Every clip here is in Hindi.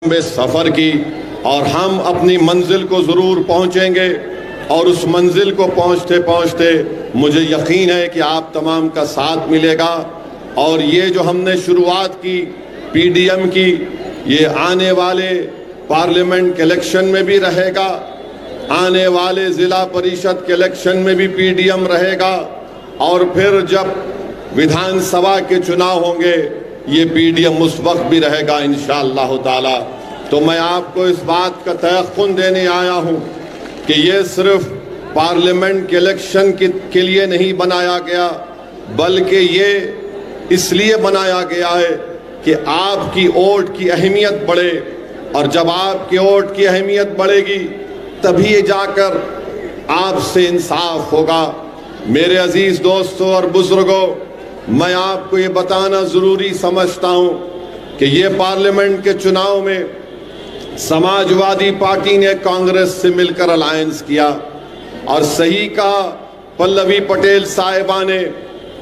में सफर की और हम अपनी मंजिल को जरूर पहुंचेंगे। और उस मंजिल को पहुंचते पहुंचते मुझे यकीन है कि आप तमाम का साथ मिलेगा। और ये जो हमने शुरुआत की पीडीएम की, ये आने वाले पार्लियामेंट के इलेक्शन में भी रहेगा, आने वाले जिला परिषद के इलेक्शन में भी पीडीएम रहेगा, और फिर जब विधानसभा के चुनाव होंगे ये पीडीएम उस वक्त भी रहेगा इंशाअल्लाह ताला। तो मैं आपको इस बात का तयक़ुन देने आया हूं कि ये सिर्फ पार्लियामेंट के इलेक्शन के लिए नहीं बनाया गया, बल्कि ये इसलिए बनाया गया है कि आपकी वोट की अहमियत बढ़े। और जब आपकी वोट की अहमियत बढ़ेगी तभी जाकर आपसे इंसाफ होगा। मेरे अजीज दोस्तों और बुजुर्गों, मैं आपको ये बताना ज़रूरी समझता हूँ कि ये पार्लियामेंट के चुनाव में समाजवादी पार्टी ने कांग्रेस से मिलकर अलायंस किया। और सही कहा पल्लवी पटेल साहिबा ने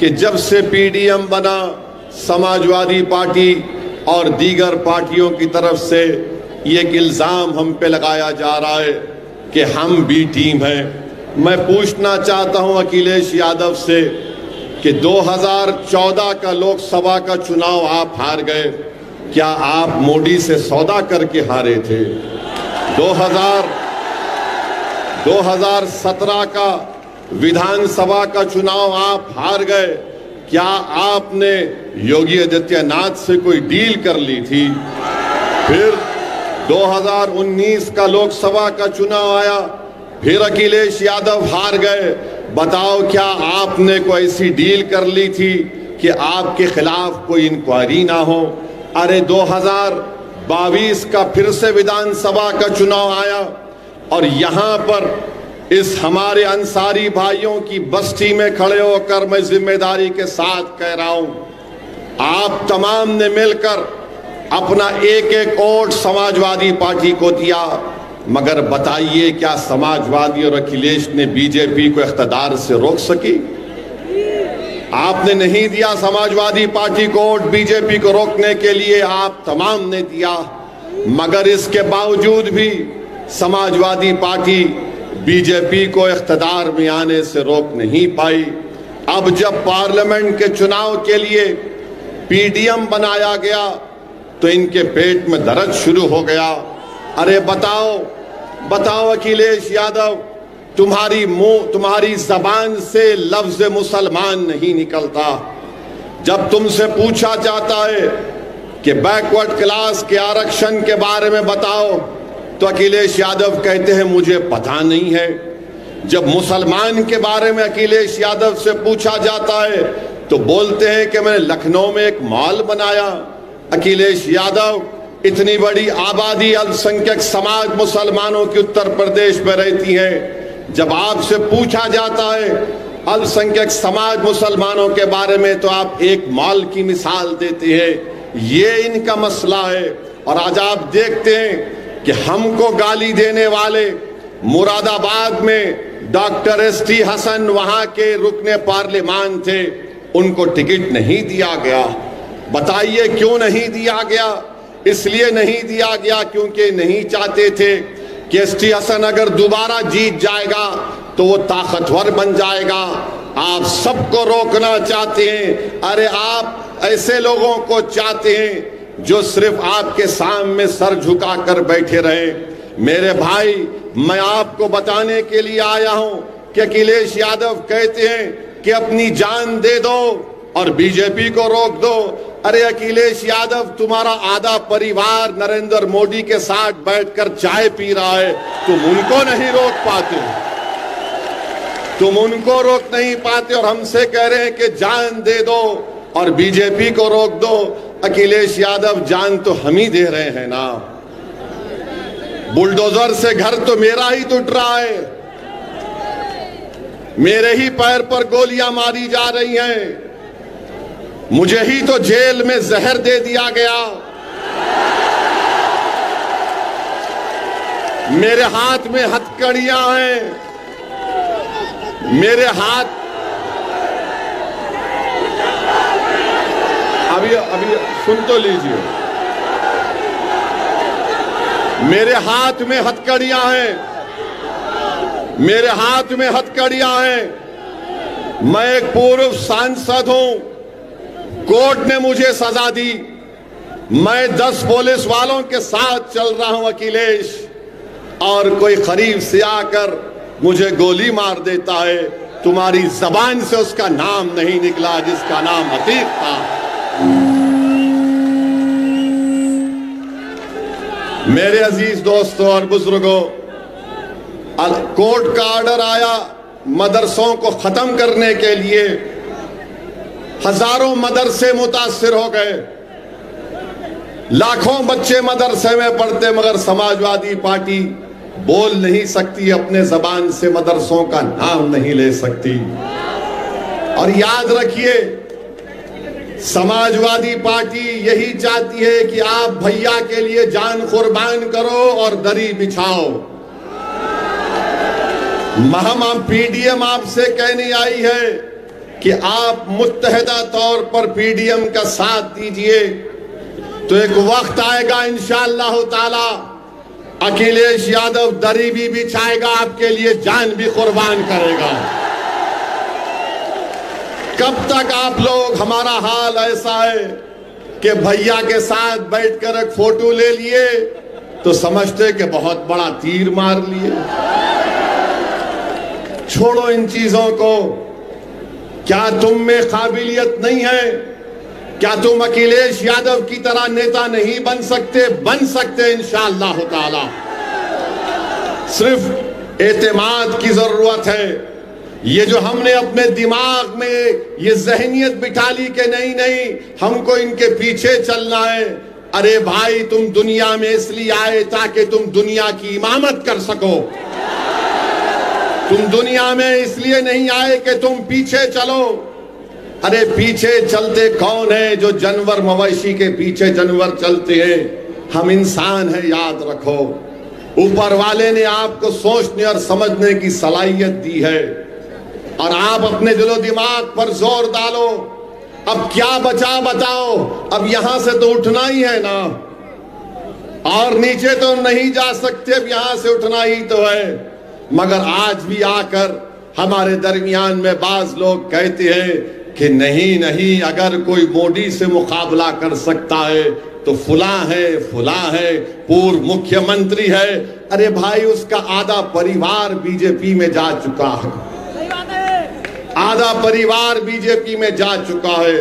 कि जब से पीडीएम बना, समाजवादी पार्टी और दीगर पार्टियों की तरफ से ये एक इल्ज़ाम हम पे लगाया जा रहा है कि हम बी टीम हैं। मैं पूछना चाहता हूँ अखिलेश यादव से कि 2014 का लोकसभा का चुनाव आप हार गए, क्या आप मोदी से सौदा करके हारे थे? 2017 का विधानसभा का चुनाव आप हार गए, क्या आपने योगी आदित्यनाथ से कोई डील कर ली थी? फिर 2019 का लोकसभा का चुनाव आया, फिर अखिलेश यादव हार गए। बताओ क्या आपने कोई ऐसी डील कर ली थी कि आपके खिलाफ कोई इंक्वायरी ना हो? अरे 2022 का फिर से विधानसभा का चुनाव आया और यहाँ पर इस हमारे अंसारी भाइयों की बस्ती में खड़े होकर मैं जिम्मेदारी के साथ कह रहा हूँ, आप तमाम ने मिलकर अपना एक एक वोट समाजवादी पार्टी को दिया। मगर बताइए क्या समाजवादी और अखिलेश ने बीजेपी को इख्तिदार से रोक सकी? आपने नहीं दिया समाजवादी पार्टी को वोट बीजेपी को रोकने के लिए, आप तमाम ने दिया। मगर इसके बावजूद भी समाजवादी पार्टी बीजेपी को इख्तिदार में आने से रोक नहीं पाई। अब जब पार्लियामेंट के चुनाव के लिए पीडीएम बनाया गया तो इनके पेट में दर्द शुरू हो गया। अरे बताओ अखिलेश यादव, तुम्हारी जबान से लफ्ज मुसलमान नहीं निकलता। जब तुमसे पूछा जाता है कि बैकवर्ड क्लास के आरक्षण के बारे में बताओ तो अखिलेश यादव कहते हैं मुझे पता नहीं है। जब मुसलमान के बारे में अखिलेश यादव से पूछा जाता है तो बोलते हैं कि मैंने लखनऊ में एक मॉल बनाया। अखिलेश यादव, इतनी बड़ी आबादी अल्पसंख्यक समाज मुसलमानों की उत्तर प्रदेश में रहती है, जब आपसे पूछा जाता है अल्पसंख्यक समाज मुसलमानों के बारे में तो आप एक मॉल की मिसाल देते हैं। ये इनका मसला है। और आज आप देखते हैं कि हमको गाली देने वाले मुरादाबाद में डॉक्टर एसटी हसन वहां के रुकने पार्लियामान थे, उनको टिकट नहीं दिया गया। बताइए क्यों नहीं दिया गया? इसलिए नहीं दिया गया क्योंकि नहीं चाहते थे कि एसटी हसन अगर दोबारा जीत जाएगा तो वो ताकतवर बन जाएगा। आप सबको रोकना चाहते हैं। अरे आप ऐसे लोगों को चाहते हैं जो सिर्फ आपके सामने सर झुकाकर बैठे रहे। मेरे भाई, मैं आपको बताने के लिए आया हूं कि अखिलेश यादव कहते हैं कि अपनी जान दे दो और बीजेपी को रोक दो। अरे अखिलेश यादव, तुम्हारा आधा परिवार नरेंद्र मोदी के साथ बैठकर चाय पी रहा है, तुम उनको नहीं रोक पाते, तुम उनको रोक नहीं पाते और हमसे कह रहे हैं कि जान दे दो और बीजेपी को रोक दो। अखिलेश यादव, जान तो हम ही दे रहे हैं ना। बुलडोजर से घर तो मेरा ही टूट रहा है, मेरे ही पैर पर गोलियां मारी जा रही हैं, मुझे ही तो जेल में जहर दे दिया गया, मेरे हाथ में हथकड़ियां हैं, मेरे हाथ अभी सुन तो लीजिए। मेरे हाथ में हथकड़ियां हैं, मेरे हाथ में हथकड़ियां हैं। मैं एक पूर्व सांसद हूं, कोर्ट ने मुझे सजा दी। मैं 10 पुलिस वालों के साथ चल रहा हूं अखिलेश, और कोई करीब से आकर मुझे गोली मार देता है। तुम्हारी जबान से उसका नाम नहीं निकला जिसका नाम अतीक था। मेरे अजीज दोस्तों और बुजुर्गों, कोर्ट का ऑर्डर आया मदरसों को खत्म करने के लिए। हजारों मदरसे मुतासिर हो गए, लाखों बच्चे मदरसे में पढ़ते, मगर समाजवादी पार्टी बोल नहीं सकती, अपने जबान से मदरसों का नाम नहीं ले सकती। और याद रखिए, समाजवादी पार्टी यही चाहती है कि आप भैया के लिए जान कुर्बान करो और दरी बिछाओ। महम पीडीएम आपसे कहने आई है कि आप मुत्तहिदा तौर पर पीडीएम का साथ दीजिए, तो एक वक्त आएगा इंशाअल्लाह ताला अखिलेश यादव दरी भी बिछाएगा, आपके लिए जान भी कुर्बान करेगा। कब तक आप लोग, हमारा हाल ऐसा है कि भैया के साथ बैठकर एक फोटो ले लिए तो समझते कि बहुत बड़ा तीर मार लिए। छोड़ो इन चीजों को। क्या तुम में काबिलियत नहीं है? क्या तुम अखिलेश यादव की तरह नेता नहीं बन सकते? बन सकते इंशाअल्लाह ताला। सिर्फ एतमाद की जरूरत है। ये जो हमने अपने दिमाग में ये जहनियत बिठा ली कि नहीं नहीं हमको इनके पीछे चलना है। अरे भाई, तुम दुनिया में इसलिए आए ताकि तुम दुनिया की इमामत कर सको। तुम दुनिया में इसलिए नहीं आए कि तुम पीछे चलो। अरे पीछे चलते कौन है? जो जानवर मवेशी के पीछे जानवर चलते हैं। हम इंसान हैं, याद रखो। ऊपर वाले ने आपको सोचने और समझने की सलाहियत दी है, और आप अपने दिलो दिमाग पर जोर डालो। अब क्या बचा बताओ? अब यहां से तो उठना ही है ना, और नीचे तो नहीं जा सकते। अब यहां से उठना ही तो है। मगर आज भी आकर हमारे दरमियान में बाज लोग कहते हैं कि नहीं नहीं, अगर कोई मोदी से मुकाबला कर सकता है तो फुला है, पूर्व मुख्यमंत्री है। अरे भाई, उसका आधा परिवार बीजेपी में जा चुका है, आधा परिवार बीजेपी में जा चुका है।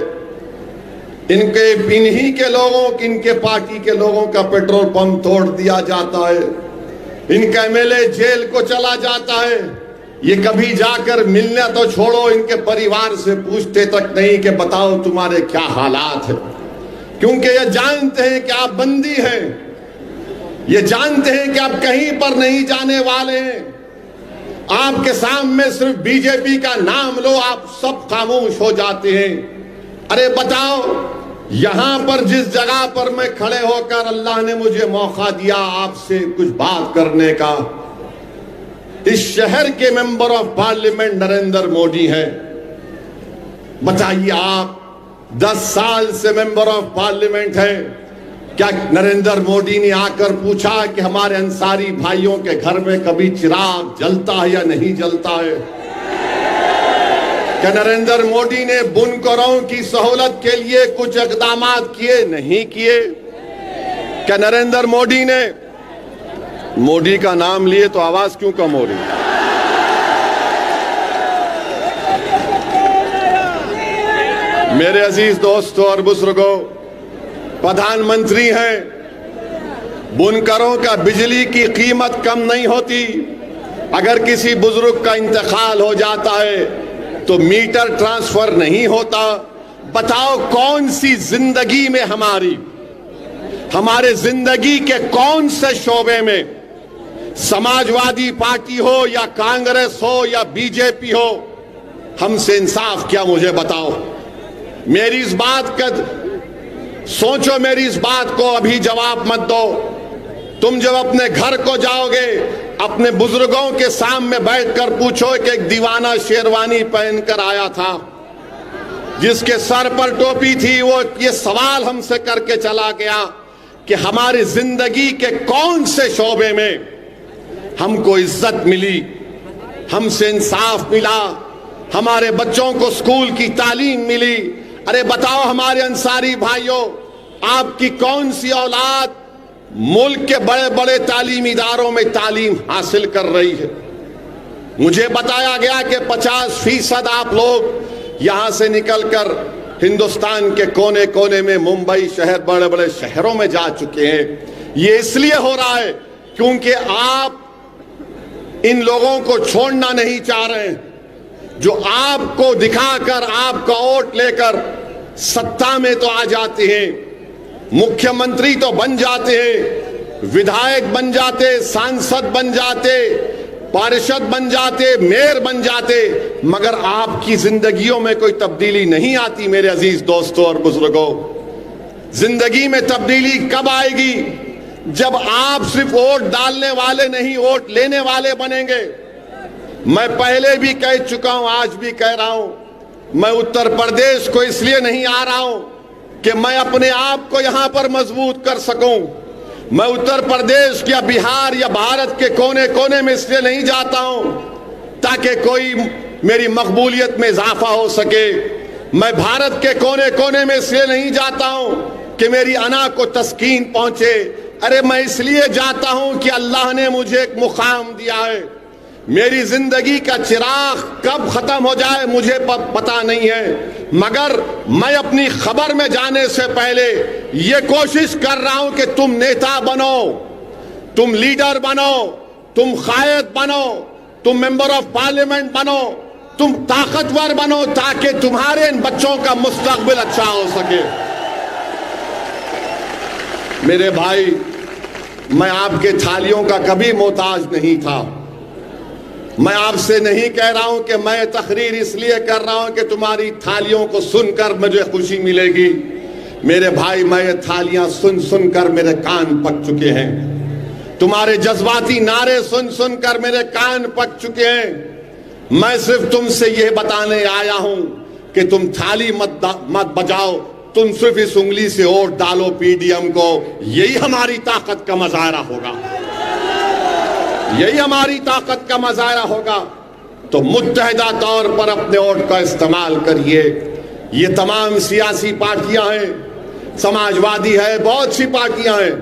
इन्हीं के लोगों, इनके पार्टी के लोगों का पेट्रोल पंप तोड़ दिया जाता है, इनका एमएलए जेल को चला जाता है। ये कभी जाकर मिलना तो छोड़ो, इनके परिवार से पूछते तक नहीं कि बताओ तुम्हारे क्या हालात है। क्योंकि ये जानते हैं कि आप बंदी हैं, ये जानते हैं कि आप कहीं पर नहीं जाने वाले हैं। आपके सामने सिर्फ बीजेपी का नाम लो, आप सब खामोश हो जाते हैं। अरे बताओ, यहां पर जिस जगह पर मैं खड़े होकर अल्लाह ने मुझे मौका दिया आपसे कुछ बात करने का, इस शहर के member of parliament Narendra Modi हैं। बताइए, आप 10 साल से मेंबर ऑफ पार्लियामेंट हैं। क्या नरेंद्र मोदी ने आकर पूछा कि हमारे अंसारी भाइयों के घर में कभी चिराग जलता है या नहीं जलता है? क्या नरेंद्र मोदी ने बुनकरों की सहूलत के लिए कुछ इकदाम किए? नहीं किए। क्या नरेंद्र मोदी ने, मोदी का नाम लिए तो आवाज क्यों कम हो रही? मेरे अजीज दोस्तों और बुजुर्गों, प्रधानमंत्री हैं, बुनकरों का बिजली की कीमत कम नहीं होती। अगर किसी बुजुर्ग का इंतकाल हो जाता है तो मीटर ट्रांसफर नहीं होता। बताओ, कौन सी जिंदगी में हमारे जिंदगी के कौन से शोबे में, समाजवादी पार्टी हो या कांग्रेस हो या बीजेपी हो, हमसे इंसाफ क्या? मुझे बताओ। मेरी इस बात का सोचो, मेरी इस बात को अभी जवाब मत दो। तुम जब अपने घर को जाओगे, अपने बुजुर्गों के सामने बैठकर पूछो कि एक दीवाना शेरवानी पहनकर आया था, जिसके सर पर टोपी थी, वो ये सवाल हमसे करके चला गया कि हमारी जिंदगी के कौन से शोबे में हमको इज्जत मिली, हमसे इंसाफ मिला, हमारे बच्चों को स्कूल की तालीम मिली। अरे बताओ हमारे अंसारी भाइयों, आपकी कौन सी औलाद मुल्क के बड़े बड़े तालीमी इदारों में तालीम हासिल कर रही है? मुझे बताया गया कि 50% आप लोग यहां से निकलकर हिंदुस्तान के कोने कोने में, मुंबई शहर, बड़े बड़े शहरों में जा चुके हैं। ये इसलिए हो रहा है क्योंकि आप इन लोगों को छोड़ना नहीं चाह रहे हैं जो आपको दिखाकर, आपका वोट लेकर सत्ता में तो आ जाते हैं, मुख्यमंत्री तो बन जाते हैं, विधायक बन जाते, सांसद बन जाते, पार्षद बन जाते, मेयर बन जाते, मगर आपकी जिंदगियों में कोई तब्दीली नहीं आती। मेरे अजीज दोस्तों और बुजुर्गों, जिंदगी में तब्दीली कब आएगी? जब आप सिर्फ वोट डालने वाले नहीं, वोट लेने वाले बनेंगे। मैं पहले भी कह चुका हूं, आज भी कह रहा हूं, मैं उत्तर प्रदेश को इसलिए नहीं आ रहा हूं कि मैं अपने आप को यहां पर मजबूत कर सकूं। मैं उत्तर प्रदेश या बिहार या भारत के कोने कोने में इसलिए नहीं जाता हूं ताकि कोई मेरी मकबूलियत में इजाफा हो सके। मैं भारत के कोने कोने में इसलिए नहीं जाता हूं कि मेरी अना को तस्कीन पहुंचे। अरे मैं इसलिए जाता हूं कि अल्लाह ने मुझे एक मुकाम दिया है। मेरी जिंदगी का चिराग कब खत्म हो जाए मुझे पता नहीं है, मगर मैं अपनी खबर में जाने से पहले ये कोशिश कर रहा हूं कि तुम नेता बनो, तुम लीडर बनो, तुम कायद बनो, तुम मेंबर ऑफ पार्लियामेंट बनो, तुम ताकतवर बनो, ताकि तुम्हारे इन बच्चों का मुस्तकबिल अच्छा हो सके। मेरे भाई, मैं आपके थालियों का कभी मोहताज नहीं था। मैं आपसे नहीं कह रहा हूं कि मैं तकरीर इसलिए कर रहा हूं कि तुम्हारी थालियों को सुनकर मुझे खुशी मिलेगी। मेरे भाई, मैं ये थालियां सुन सुनकर मेरे कान पक चुके हैं। तुम्हारे जज्बाती नारे सुन सुनकर मेरे कान पक चुके हैं। मैं सिर्फ तुमसे यह बताने आया हूं कि तुम थाली मत बजाओ, तुम सिर्फ इस उंगली से वोट डालो पीडीएम को। यही हमारी ताकत का मजाहरा होगा, यही हमारी ताकत का मजाहरा होगा। तो मुत्तहिदा तौर पर अपने वोट का इस्तेमाल करिए। ये तमाम सियासी पार्टियां हैं, समाजवादी है, बहुत सी पार्टियां हैं,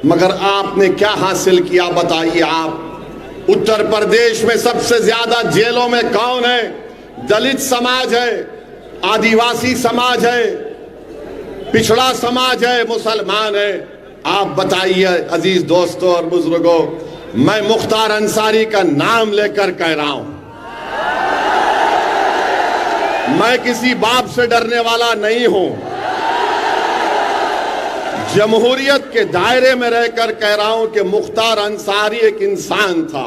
मगर आपने क्या हासिल किया बताइए। आप उत्तर प्रदेश में सबसे ज्यादा जेलों में कौन है? दलित समाज है, आदिवासी समाज है, पिछड़ा समाज है, मुसलमान है। आप बताइए अजीज दोस्तों और बुजुर्गों, मैं मुख्तार अंसारी का नाम लेकर कह रहा हूं, मैं किसी बाप से डरने वाला नहीं हूं। जमहूरियत के दायरे में रहकर कह रहा हूं कि मुख्तार अंसारी एक इंसान था।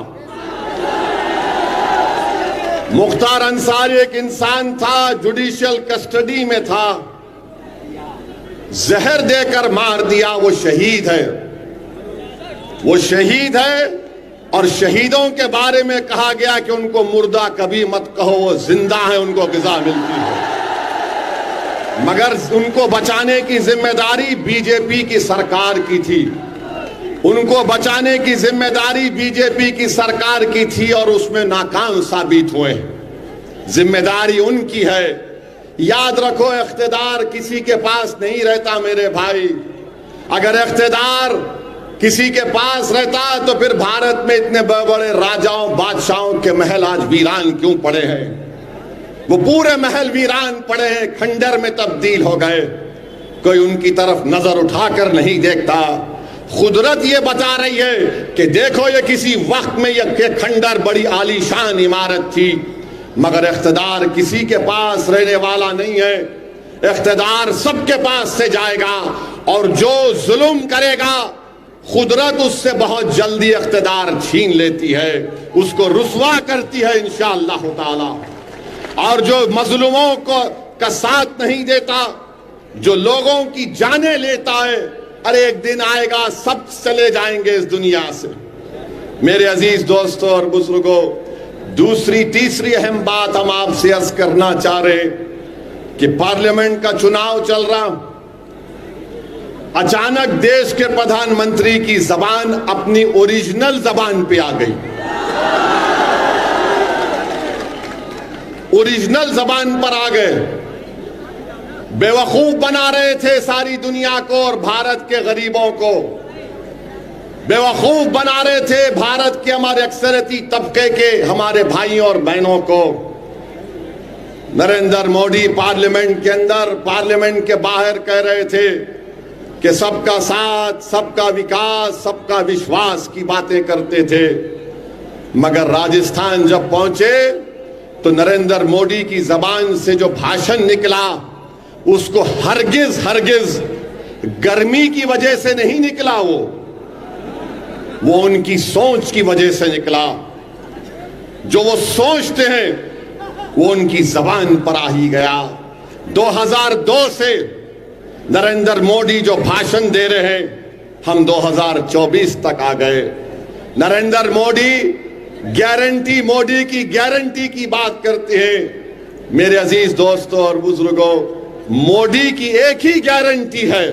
मुख्तार अंसारी एक इंसान था, जुडिशियल कस्टडी में था, जहर देकर मार दिया। वो शहीद है, वो शहीद है। और शहीदों के बारे में कहा गया कि उनको मुर्दा कभी मत कहो, वो जिंदा है, उनको ग़िज़ा मिलती है। मगर उनको बचाने की जिम्मेदारी बीजेपी की सरकार की थी, उनको बचाने की जिम्मेदारी बीजेपी की सरकार की थी और उसमें नाकाम साबित हुए। जिम्मेदारी उनकी है। याद रखो, इख्तिदार किसी के पास नहीं रहता मेरे भाई। अगर इख्तिदार किसी के पास रहता तो फिर भारत में इतने बड़े बड़े राजाओं बादशाहों के महल आज वीरान क्यों पड़े हैं? वो पूरे महल वीरान पड़े हैं, खंडर में तब्दील हो गए। कोई उनकी तरफ नजर उठाकर नहीं देखता। कुदरत ये बता रही है कि देखो, ये किसी वक्त में ये खंडर बड़ी आलीशान इमारत थी, मगर इख्तिदार किसी के पास रहने वाला नहीं है। इख्तिदार सबके पास से जाएगा और जो जुल्म करेगा कुदरत उससे बहुत जल्दी इख्तिदार छीन लेती है, उसको रुसवा करती है इंशाअल्लाह ताला। और जो मजलूमों को का साथ नहीं देता, जो लोगों की जाने लेता है, अरे एक दिन आएगा सब चले जाएंगे इस दुनिया से। मेरे अजीज दोस्तों और बुजुर्गों, दूसरी तीसरी अहम बात हम आपसे अर्ज करना चाह रहे कि पार्लियामेंट का चुनाव चल रहा। अचानक देश के प्रधानमंत्री की जबान अपनी ओरिजिनल जबान पे आ गई, ओरिजिनल जबान पर आ गए। बेवकूफ बना रहे थे सारी दुनिया को और भारत के गरीबों को, बेवकूफ बना रहे थे भारत के हमारे अक्सरती तबके के हमारे भाइयों और बहनों को। नरेंद्र मोदी पार्लियामेंट के अंदर, पार्लियामेंट के बाहर कह रहे थे कि सबका साथ, सबका विकास, सबका विश्वास की बातें करते थे, मगर राजस्थान जब पहुंचे तो नरेंद्र मोदी की जबान से जो भाषण निकला उसको हरगिज हरगिज गर्मी की वजह से नहीं निकला, वो उनकी सोच की वजह से निकला। जो वो सोचते हैं वो उनकी जबान पर आ ही गया। 2002 से नरेंद्र मोदी जो भाषण दे रहे हैं, हम 2024 तक आ गए। नरेंद्र मोदी गारंटी, मोदी की गारंटी की बात करते हैं। मेरे अजीज दोस्तों और बुजुर्गों, मोदी की एक ही गारंटी है,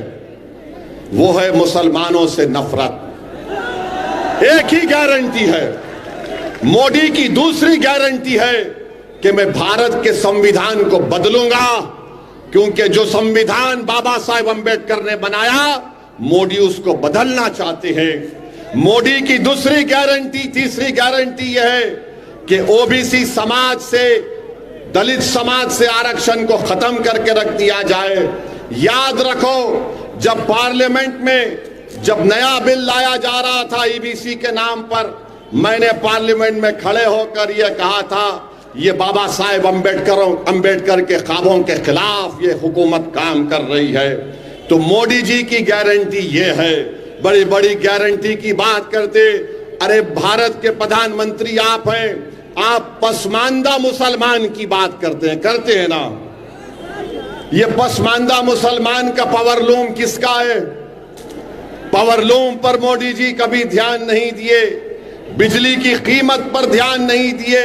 वो है मुसलमानों से नफरत। एक ही गारंटी है। मोदी की दूसरी गारंटी है कि मैं भारत के संविधान को बदलूंगा, क्योंकि जो संविधान बाबा साहेब अंबेडकर ने बनाया, मोदी उसको बदलना चाहते हैं। मोदी की दूसरी गारंटी, तीसरी गारंटी यह है कि ओबीसी समाज से, दलित समाज से आरक्षण को खत्म करके रख दिया जाए। याद रखो, जब पार्लियामेंट में जब नया बिल लाया जा रहा था ईबीसी के नाम पर, मैंने पार्लियामेंट में खड़े होकर यह कहा था, ये बाबा साहेब अंबेडकर के ख्वाबों के खिलाफ ये हुकूमत काम कर रही है। तो मोदी जी की गारंटी ये है। बड़ी बड़ी गारंटी की बात करते, अरे भारत के प्रधानमंत्री आप हैं, आप पसमानदा मुसलमान की बात करते हैं ना। ये पसमानदा मुसलमान का पावरलूम किसका है? पावरलूम पर मोदी जी कभी ध्यान नहीं दिए, बिजली की कीमत पर ध्यान नहीं दिए,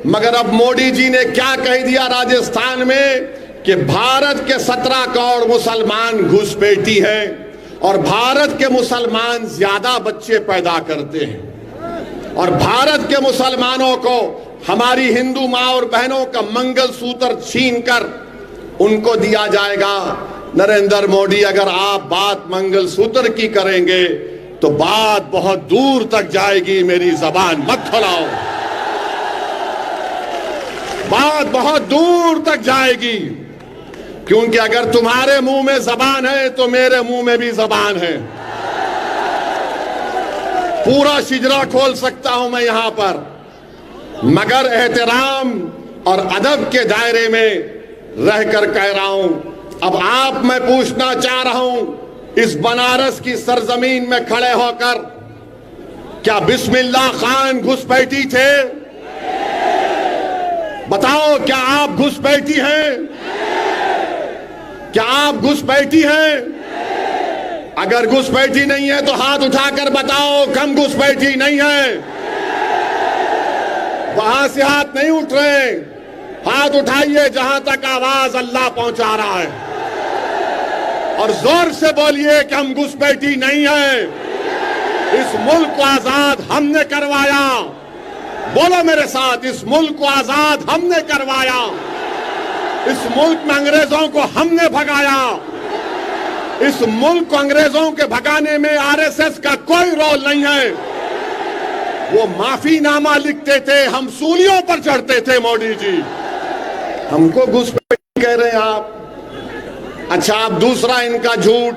मगर अब मोदी जी ने क्या कह दिया राजस्थान में कि भारत के 17 करोड़ मुसलमान घुसपैठी हैं और भारत के मुसलमान ज्यादा बच्चे पैदा करते हैं और भारत के मुसलमानों को हमारी हिंदू मां और बहनों का मंगलसूत्र छीनकर उनको दिया जाएगा। नरेंद्र मोदी, अगर आप बात मंगलसूत्र की करेंगे तो बात बहुत दूर तक जाएगी। मेरी जबान मत खोलाओ, बात बहुत दूर तक जाएगी, क्योंकि अगर तुम्हारे मुंह में जबान है तो मेरे मुंह में भी जबान है। पूरा शिजरा खोल सकता हूं मैं यहां पर, मगर एहतराम और अदब के दायरे में रहकर कह रहा हूं। अब आप, मैं पूछना चाह रहा हूं इस बनारस की सरजमीन में खड़े होकर, क्या बिस्मिल्लाह खान घुसपैठी थे? बताओ, क्या आप घुसपैठी हैं? क्या आप घुसपैठी हैं? अगर घुसपैठी नहीं है तो हाथ उठाकर बताओ कम घुसपैठी नहीं है। वहां से हाथ नहीं उठ रहे, हाथ उठाइए जहां तक आवाज अल्लाह पहुंचा रहा है और जोर से बोलिए कि हम घुसपैठी नहीं है। इस मुल्क को आजाद हमने करवाया। बोलो मेरे साथ, इस मुल्क को आजाद हमने करवाया। इस मुल्क में अंग्रेजों को हमने भगाया। इस मुल्क को अंग्रेजों के भगाने में आरएसएस का कोई रोल नहीं है। वो माफीनामा लिखते थे, हम सूलियों पर चढ़ते थे। मोदी जी हमको घुसपैठी कह रहे हैं आप। अच्छा, आप दूसरा इनका झूठ।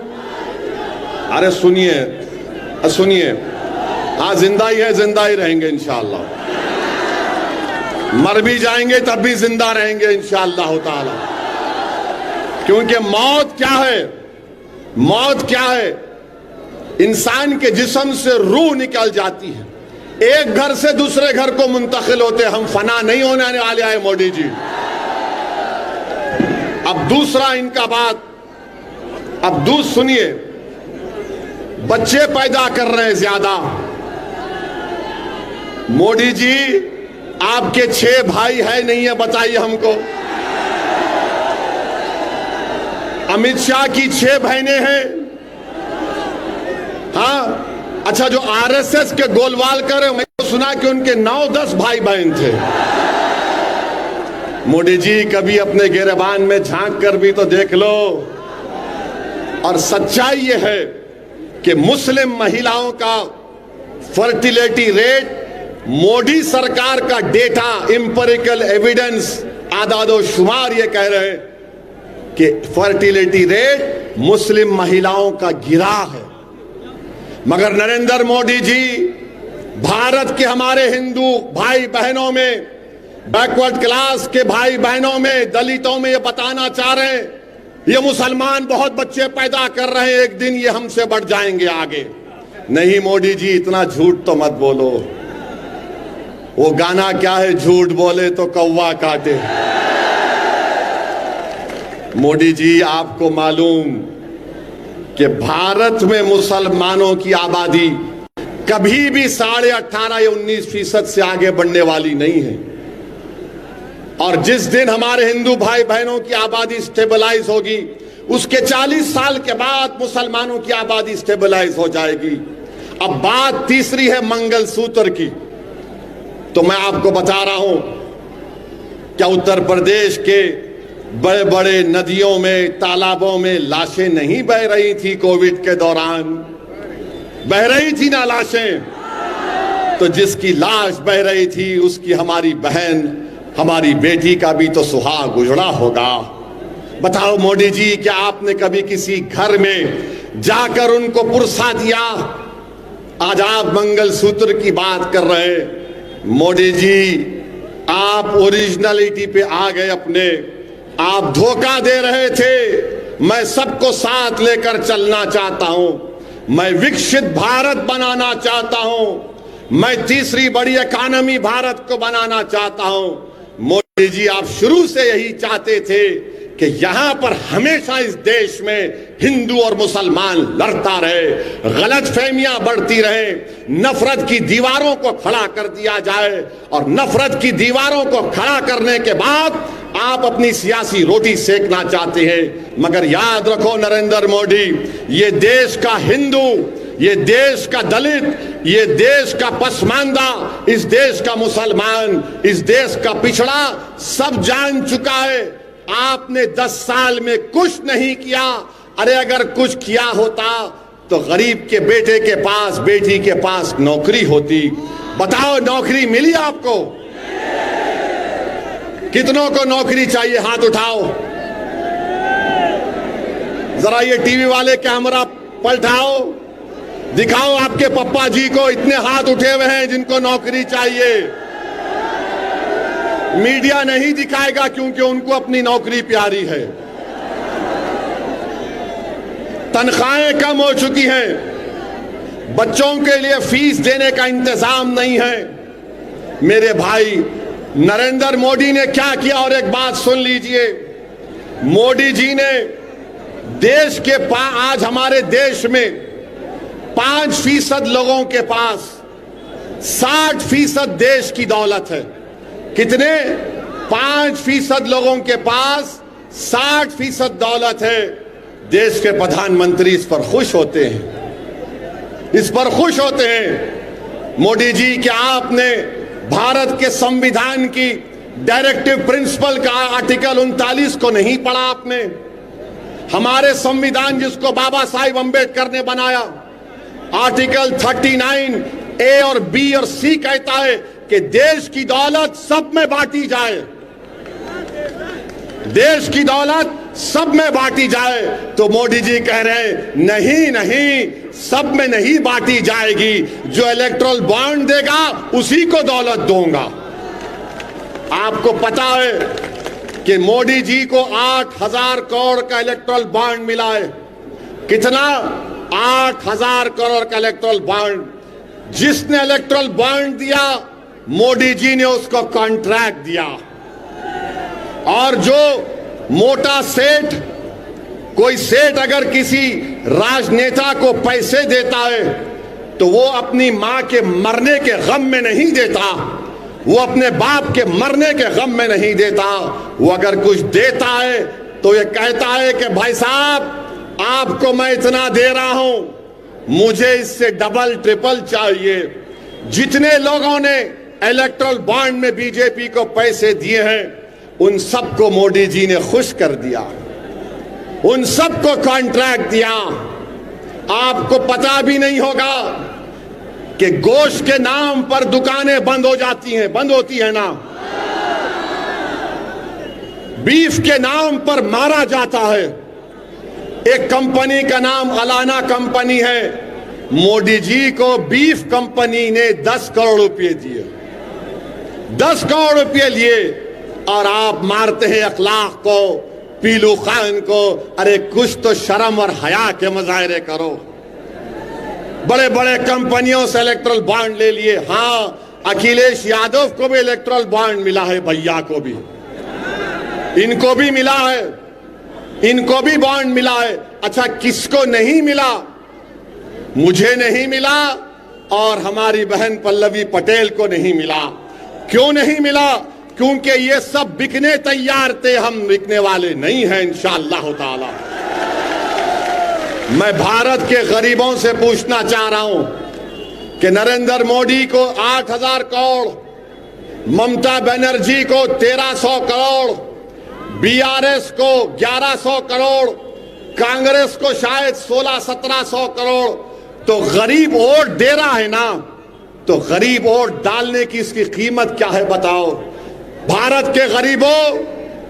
अरे सुनिए सुनिए, हाँ जिंदा ही है, जिंदा ही रहेंगे इंशाअल्लाह। मर भी जाएंगे तब भी जिंदा रहेंगे इंशाअल्लाह ताला। क्योंकि मौत क्या है? मौत क्या है? इंसान के जिस्म से रूह निकल जाती है, एक घर से दूसरे घर को मुंतकिल होते। हम फना नहीं होने वाले आए मोदी जी। अब दूसरा इनका बात, अब सुनिए, बच्चे पैदा कर रहे हैं ज्यादा। मोदी जी, आपके 6 भाई है नहीं है? बताइए हमको। अमित शाह की 6 बहनें हैं, हाँ, अच्छा, जो आरएसएस के गोलवालकर है, मैंने सुना कि उनके 9-10 भाई बहन थे। मोदी जी कभी अपने गिरबान में झांक कर भी तो देख लो। और सच्चाई ये है कि मुस्लिम महिलाओं का फर्टिलिटी रेट, मोदी सरकार का डेटा, इंपेरिकल एविडेंस, आदादो शुमार ये कह रहे हैं कि फर्टिलिटी रेट मुस्लिम महिलाओं का गिरा है। मगर नरेंद्र मोदी जी भारत के हमारे हिंदू भाई बहनों में, बैकवर्ड क्लास के भाई बहनों में, दलितों में ये बताना चाह रहे हैं ये मुसलमान बहुत बच्चे पैदा कर रहे हैं, एक दिन ये हमसे बढ़ जाएंगे आगे। नहीं मोदी जी, इतना झूठ तो मत बोलो। वो गाना क्या है, झूठ बोले तो कौवा काटे। मोदी जी, आपको मालूम कि भारत में मुसलमानों की आबादी कभी भी 18.5 या 19% से आगे बढ़ने वाली नहीं है। और जिस दिन हमारे हिंदू भाई बहनों की आबादी स्टेबलाइज होगी, उसके 40 साल के बाद मुसलमानों की आबादी स्टेबलाइज हो जाएगी। अब बात तीसरी है मंगलसूत्र की। तो मैं आपको बता रहा हूं, क्या उत्तर प्रदेश के बड़े बड़े नदियों में, तालाबों में लाशें नहीं बह रही थी कोविड के दौरान? बह रही थी ना लाशें। तो जिसकी लाश बह रही थी उसकी हमारी बहन, हमारी बेटी का भी तो सुहाग उजड़ा होगा। बताओ मोदी जी, क्या आपने कभी किसी घर में जाकर उनको पुरसा दिया? आज आप मंगलसूत्र की बात कर रहे हैं। मोदी जी, आप ओरिजिनलिटी पे आ गए अपने। आप धोखा दे रहे थे। मैं सबको साथ लेकर चलना चाहता हूं। मैं विकसित भारत बनाना चाहता हूं। मैं तीसरी बड़ी इकॉनमी भारत को बनाना चाहता हूं। मोदी जी, आप शुरू से यही चाहते थे कि यहां पर हमेशा इस देश में हिंदू और मुसलमान लड़ता रहे, गलतफहमियां बढ़ती रहे, नफरत की दीवारों को खड़ा कर दिया जाए। और नफरत की दीवारों को खड़ा करने के बाद आप अपनी सियासी रोटी सेकना चाहते हैं। मगर याद रखो नरेंद्र मोदी, ये देश का हिंदू, ये देश का दलित, ये देश का पसमानदा, इस देश का मुसलमान, इस देश का पिछड़ा सब जान चुका है आपने 10 साल में कुछ नहीं किया। अरे अगर कुछ किया होता तो गरीब के बेटे के पास, बेटी के पास नौकरी होती। बताओ, नौकरी मिली आपको? कितनों को नौकरी चाहिए? हाथ उठाओ जरा। ये टीवी वाले कैमरा पलटाओ, दिखाओ आपके पप्पा जी को, इतने हाथ उठे हुए हैं जिनको नौकरी चाहिए। मीडिया नहीं दिखाएगा क्योंकि उनको अपनी नौकरी प्यारी है। तनख्वाहें कम हो चुकी हैं, बच्चों के लिए फीस देने का इंतजाम नहीं है। मेरे भाई, नरेंद्र मोदी ने क्या किया? और एक बात सुन लीजिए, मोदी जी ने देश के आज हमारे देश में 5% लोगों के पास 60% देश की दौलत है। कितने? 5% लोगों के पास 60% दौलत है। देश के प्रधानमंत्री इस पर खुश होते हैं, इस पर खुश होते हैं। मोदी जी, क्या आपने भारत के संविधान की डायरेक्टिव प्रिंसिपल का आर्टिकल 39 को नहीं पढ़ा आपने? हमारे संविधान जिसको बाबा साहिब अंबेडकर ने बनाया, आर्टिकल 39 ए और बी और सी कहता है कि देश की दौलत सब में बांटी जाए, देश की दौलत सब में बांटी जाए। तो मोदी जी कह रहे हैं नहीं नहीं, सब में नहीं बांटी जाएगी, जो इलेक्ट्रल बॉन्ड देगा उसी को दौलत दूंगा। आपको पता है कि मोदी जी को 8,000 करोड़ का इलेक्ट्रल बॉन्ड मिला है। कितना? 8,000 करोड़ का इलेक्ट्रल बॉन्ड। जिसने इलेक्ट्रल बॉन्ड दिया, मोदी जी ने उसको कॉन्ट्रैक्ट दिया। और जो मोटा सेठ, कोई सेठ अगर किसी राजनेता को पैसे देता है तो वो अपनी मां के मरने के गम में नहीं देता, वो अपने बाप के मरने के गम में नहीं देता। वो अगर कुछ देता है तो ये कहता है कि भाई साहब, आपको मैं इतना दे रहा हूं, मुझे इससे डबल ट्रिपल चाहिए। जितने लोगों ने इलेक्टोरल बॉन्ड में बीजेपी को पैसे दिए हैं, उन सबको मोदी जी ने खुश कर दिया, उन सबको कॉन्ट्रैक्ट दिया। आपको पता भी नहीं होगा कि गोश्त के नाम पर दुकानें बंद हो जाती हैं, बंद होती है ना, बीफ के नाम पर मारा जाता है। एक कंपनी का नाम अलाना कंपनी है, मोदी जी को बीफ कंपनी ने 10 करोड़ रुपए दिए, 10 करोड़ रुपए लिए, और आप मारते हैं अखलाक को, पीलू खान को। अरे कुछ तो शर्म और हया के मुजाहरे करो। बड़े बड़े कंपनियों से इलेक्ट्रल बॉन्ड ले लिए। हाँ, अखिलेश यादव को भी इलेक्ट्रल बॉन्ड मिला है, भैया को भी, इनको भी मिला है, इनको भी बॉन्ड मिला है। अच्छा, किसको नहीं मिला? मुझे नहीं मिला और हमारी बहन पल्लवी पटेल को नहीं मिला। क्यों नहीं मिला? क्योंकि ये सब बिकने तैयार थे, हम बिकने वाले नहीं हैं इंशाअल्लाह ताला। मैं भारत के गरीबों से पूछना चाह रहा हूं कि नरेंद्र मोदी को 8,000 करोड़, ममता बनर्जी को 1,300 करोड़, बीआरएस को 1,100 करोड़, कांग्रेस को शायद 1600-1700 करोड़, तो गरीब वोट दे रहा है ना, तो गरीब वोट डालने की इसकी कीमत क्या है बताओ। भारत के गरीबों,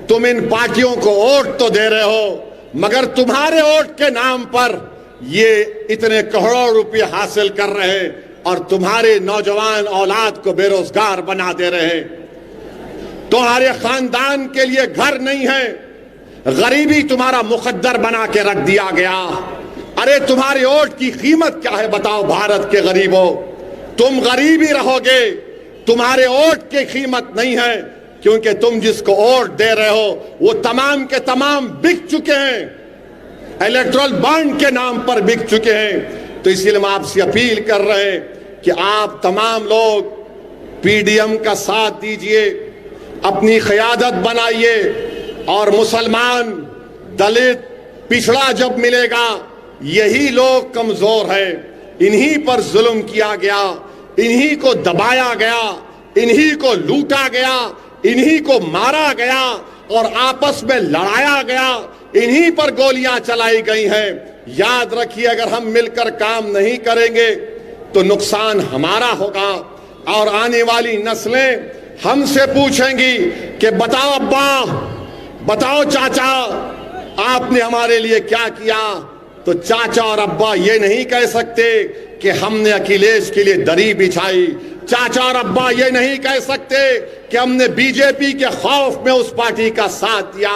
तुम इन पार्टियों को वोट तो दे रहे हो, मगर तुम्हारे वोट के नाम पर ये इतने करोड़ों रुपए हासिल कर रहे हैं और तुम्हारे नौजवान औलाद को बेरोजगार बना दे रहे हैं। तुम्हारे खानदान के लिए घर नहीं है, गरीबी तुम्हारा मुकद्दर बना के रख दिया गया। अरे तुम्हारे वोट की कीमत क्या है बताओ भारत के गरीबों। तुम गरीब ही रहोगे, तुम्हारे वोट की कीमत नहीं है, क्योंकि तुम जिसको वोट दे रहे हो वो तमाम के तमाम बिक चुके हैं, इलेक्टोरल बॉन्ड के नाम पर बिक चुके हैं। तो इसीलिए हम आपसे अपील कर रहे हैं कि आप तमाम लोग पीडीएम का साथ दीजिए, अपनी क़यादत बनाइए, और मुसलमान, दलित, पिछड़ा जब मिलेगा, यही लोग कमजोर हैं, इन्हीं पर जुल्म किया गया, इन्हीं को दबाया गया, इन्हीं को लूटा गया, इन्हीं को मारा गया और आपस में लड़ाया गया, इन्हीं पर गोलियां चलाई गई हैं। याद रखिए, अगर हम मिलकर काम नहीं करेंगे तो नुकसान हमारा होगा, और आने वाली नस्लें हमसे पूछेंगी कि बताओ अब्बा, बताओ चाचा, आपने हमारे लिए क्या किया। तो चाचा और अब्बा ये नहीं कह सकते कि हमने अखिलेश के लिए दरी बिछाई, चाचा और अब्बा ये नहीं कह सकते कि हमने बीजेपी के खौफ में उस पार्टी का साथ दिया।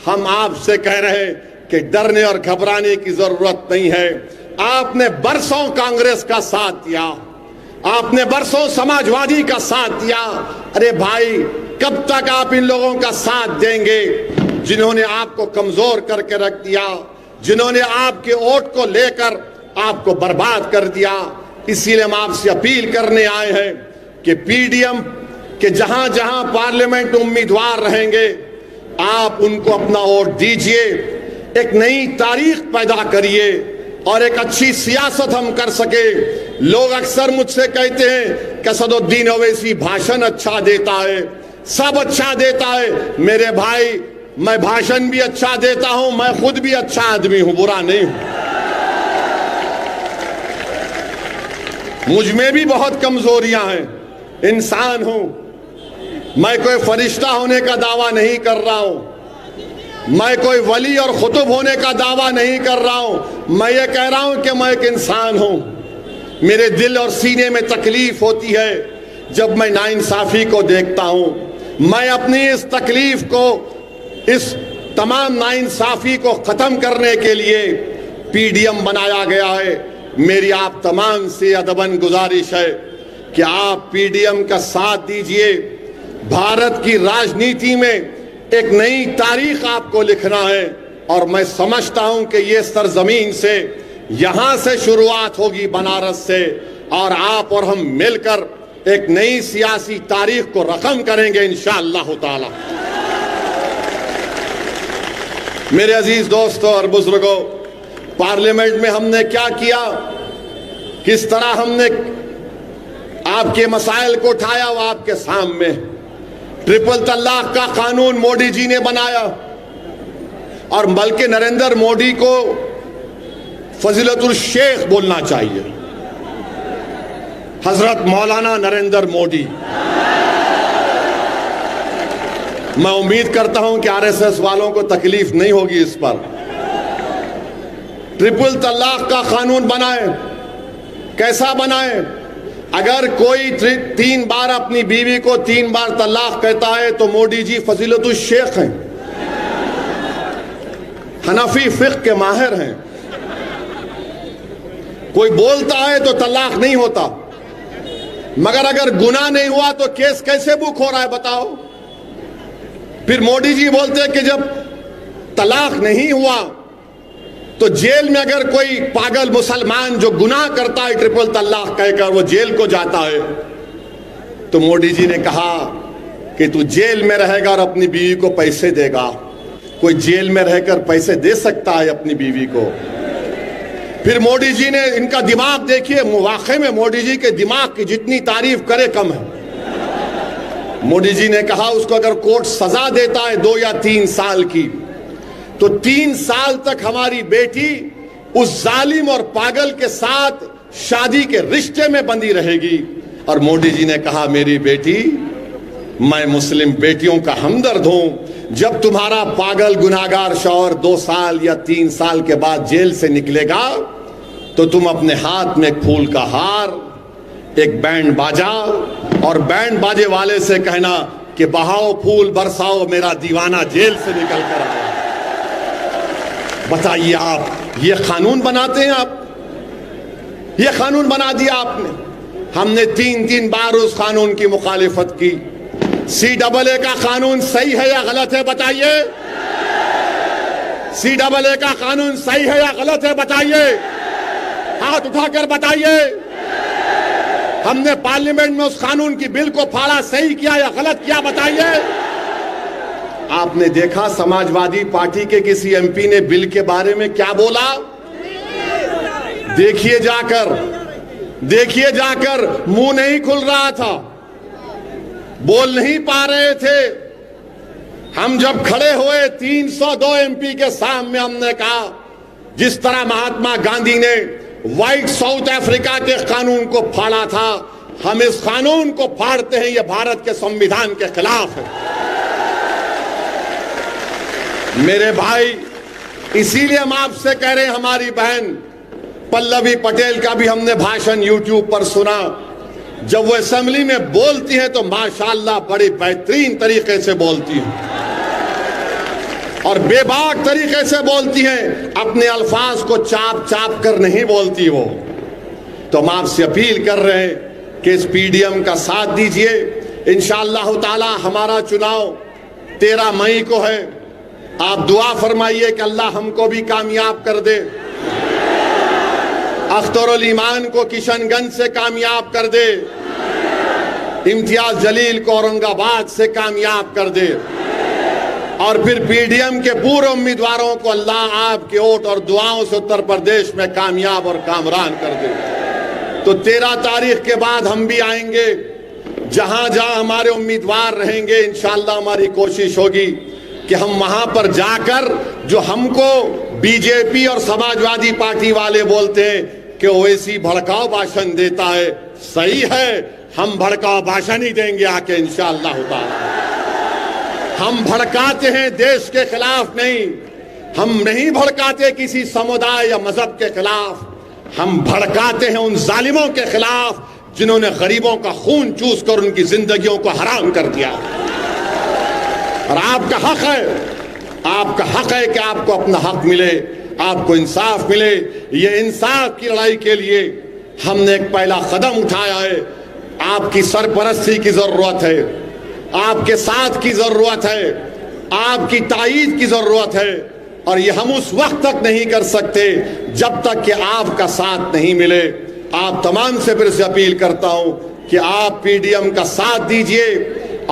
हम आपसे कह रहे हैं कि डरने और घबराने की जरूरत नहीं है। आपने बरसों कांग्रेस का साथ दिया, आपने बरसों समाजवादी का साथ दिया। अरे भाई, कब तक आप इन लोगों का साथ देंगे जिन्होंने आपको कमजोर करके रख दिया, जिन्होंने आपके वोट को लेकर आपको बर्बाद कर दिया। इसीलिए हम आपसे अपील करने आए हैं कि पीडीएम के जहां जहां पार्लियामेंट उम्मीदवार रहेंगे, आप उनको अपना वोट दीजिए, एक नई तारीख पैदा करिए और एक अच्छी सियासत हम कर सके। लोग अक्सर मुझसे कहते हैं कि असदुद्दीन ओवैसी भाषण अच्छा देता है, सब अच्छा देता है। मेरे भाई, मैं भाषण भी अच्छा देता हूं, मैं खुद भी अच्छा आदमी हूं, बुरा नहीं हूं। मुझ में भी बहुत कमजोरियां हैं, इंसान हूं। मैं कोई फरिश्ता होने का दावा नहीं कर रहा हूं, मैं कोई वली और खुतुब होने का दावा नहीं कर रहा हूं। मैं ये कह रहा हूं कि मैं एक इंसान हूं। मेरे दिल और सीने में तकलीफ होती है जब मैं नाइंसाफी को देखता हूं। मैं अपनी इस तकलीफ को, इस तमाम नाइंसाफी को खत्म करने के लिए पीडीएम बनाया गया है। मेरी आप तमाम से अदबन गुजारिश है कि आप पीडीएम का साथ दीजिए। भारत की राजनीति में एक नई तारीख आपको लिखना है, और मैं समझता हूं कि ये सरजमीन से, यहां से शुरुआत होगी, बनारस से, और आप और हम मिलकर एक नई सियासी तारीख को रकम करेंगे इंशाअल्लाह ताला। मेरे अजीज दोस्तों और बुजुर्गों, पार्लियामेंट में हमने क्या किया? किस तरह हमने आपके मसाइल को उठाया वो आपके सामने। ट्रिपल तलाक का कानून मोदी जी ने बनाया और बल्कि नरेंद्र मोदी को फजीलतुल शेख बोलना चाहिए, हजरत मौलाना नरेंद्र मोदी। मैं उम्मीद करता हूं कि आरएसएस वालों को तकलीफ नहीं होगी इस पर। ट्रिपल तलाक का कानून बनाए। कैसा बनाए? अगर कोई 3 बार अपनी बीवी को 3 बार तलाक कहता है तो मोदी जी फजीलतुल शेख हैं, हनफी फिक्र के माहिर हैं। कोई बोलता है तो तलाक नहीं होता, मगर अगर गुनाह नहीं हुआ तो केस कैसे बुक हो रहा है बताओ? फिर मोदी जी बोलते हैं कि जब तलाक नहीं हुआ तो जेल में अगर कोई पागल मुसलमान जो गुनाह करता है ट्रिपल तलाक कहकर वो जेल को जाता है, तो मोदी जी ने कहा कि तू जेल में रहेगा और अपनी बीवी को पैसे देगा। कोई जेल में रहकर पैसे दे सकता है अपनी बीवी को? फिर मोदी जी ने, इनका दिमाग देखिए, वाकई में मोदी जी के दिमाग की जितनी तारीफ करे कम है। मोदी जी ने कहा उसको अगर कोर्ट सजा देता है 2 या 3 साल की, तो 3 साल तक हमारी बेटी उस जालिम और पागल के साथ शादी के रिश्ते में बंधी रहेगी। और मोदी जी ने कहा मेरी बेटी, मैं मुस्लिम बेटियों का हमदर्द हूं। जब तुम्हारा पागल गुनाहगार शौहर 2 साल या 3 साल के बाद जेल से निकलेगा तो तुम अपने हाथ में एक फूल का हार, एक बैंड बाजा और बैंड बाजे वाले से कहना कि बहाओ फूल बरसाओ मेरा दीवाना जेल से निकल कर आया। बताइए आप, ये कानून बनाते हैं आप? ये कानून बना दिया आपने। हमने 3 बार उस कानून की मुखालिफत की। CAA का कानून सही है या गलत है बताइए? CAA का कानून सही है या गलत है बताइए? हाथ उठाकर बताइए। हमने पार्लियामेंट में उस कानून की बिल को फाड़ा, सही किया या गलत किया बताइए? आपने देखा समाजवादी पार्टी के किसी MP ने बिल के बारे में क्या बोला? देखिए जाकर मुंह नहीं खुल रहा था, बोल नहीं पा रहे थे। हम जब खड़े हुए 302 MP के सामने, हमने कहा जिस तरह महात्मा गांधी ने व्हाइट साउथ अफ्रीका के कानून को फाड़ा था, हम इस कानून को फाड़ते हैं। यह भारत के संविधान के खिलाफ है। मेरे भाई, इसीलिए हम आपसे कह रहे हैं, हमारी बहन पल्लवी पटेल का भी हमने भाषण YouTube पर सुना। जब वो असेंबली में बोलती हैं तो माशाअल्लाह बड़े बेहतरीन तरीके से बोलती हैं और बेबाक तरीके से बोलती हैं। अपने अल्फाज को चाप चाप कर नहीं बोलती वो। तो हम आपसे अपील कर रहे हैं कि इस PDM का साथ दीजिए। इंशाअल्लाह ताला हमारा चुनाव 13 मई को है। आप दुआ फरमाइए कि अल्लाह हमको भी कामयाब कर दे, अख्तरुल ईमान को किशनगंज से कामयाब कर दे, इम्तियाज जलील को औरंगाबाद से कामयाब कर दे, और फिर PDM के पूर्व उम्मीदवारों को अल्लाह आपके वोट और दुआओं से उत्तर प्रदेश में कामयाब और कामरान कर दे। तो 13 तारीख के बाद हम भी आएंगे। जहां जहां हमारे उम्मीदवार रहेंगे, इंशाअल्लाह हमारी कोशिश होगी कि हम वहां पर जाकर, जो हमको बीजेपी और समाजवादी पार्टी वाले बोलते हैं कि ओवैसी भड़काऊ भाषण देता है, सही है, हम भड़काऊ भाषण ही देंगे आके इंशाअल्लाह ताला। हम भड़काते हैं देश के खिलाफ नहीं, हम नहीं भड़काते किसी समुदाय या मजहब के खिलाफ, हम भड़काते हैं उन जालिमों के खिलाफ जिन्होंने गरीबों का खून चूस कर उनकी जिंदगियों को हराम कर दिया। और आपका हक है कि आपको अपना हक मिले, आपको इंसाफ मिले। ये इंसाफ की लड़ाई के लिए हमने एक पहला कदम उठाया है। आपकी सरपरस्ती की जरूरत है, आपके साथ की जरूरत है, आपकी ताईद की जरूरत है। और ये हम उस वक्त तक नहीं कर सकते जब तक कि आपका साथ नहीं मिले। आप तमाम से फिर से अपील करता हूं कि आप PDM का साथ दीजिए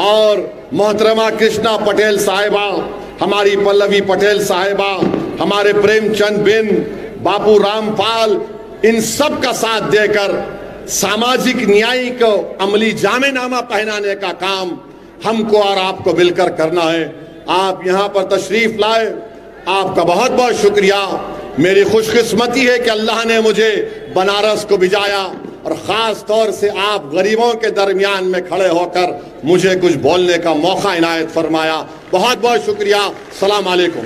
और मोहतरमा कृष्णा पटेल साहिबा, हमारी पल्लवी पटेल साहिबा, हमारे प्रेमचंद बिन, बाबू रामपाल, इन सब का साथ देकर सामाजिक न्याय को अमली जामेनामा पहनाने का काम हमको और आपको मिलकर करना है। आप यहां पर तशरीफ लाए, आपका बहुत बहुत शुक्रिया। मेरी खुशकिस्मती है कि अल्लाह ने मुझे बनारस को भिजाया और ख़ास तौर से आप गरीबों के दरमियान में खड़े होकर मुझे कुछ बोलने का मौका इनायत फरमाया। बहुत बहुत शुक्रिया। सलाम अलैकुम।